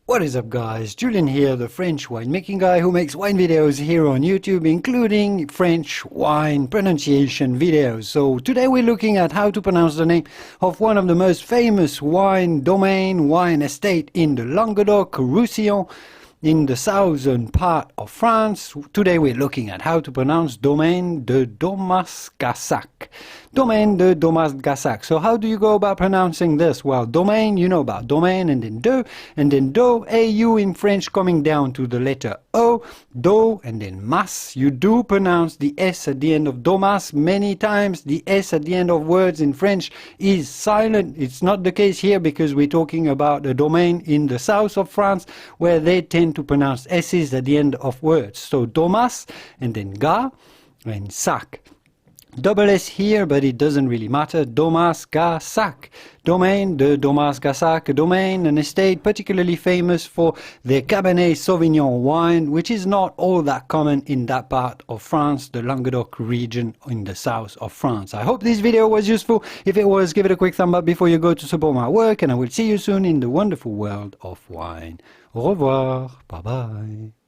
What is up guys, Julien here, the French winemaking guy who makes wine videos here on YouTube, including French wine pronunciation videos. So today we're looking at how to pronounce the name of one of the most famous wine estate in the Languedoc-Roussillon in the southern part of France. Today we're looking at how to pronounce Domaine de Daumas Gassac. Domaine de Daumas Gassac. So how do you go about pronouncing this? Well, domain, you know about domain, and then do, AU in French coming down to the letter O, do, and then mas. You do pronounce the S at the end of Daumas. Many times the S at the end of words in French is silent. It's not the case here because we're talking about a domain in the south of France where they tend to pronounce S's at the end of words. So Daumas, and then Ga, and Sac. Double S here, but it doesn't really matter. Daumas Gassac. Domaine de Daumas Gassac, a domain, an estate particularly famous for their Cabernet Sauvignon wine, which is not all that common in that part of France, the Languedoc region in the south of France. I hope this video was useful. If it was, give it a quick thumb up before you go to support my work, and I will see you soon in the wonderful world of wine. Au revoir. Bye bye.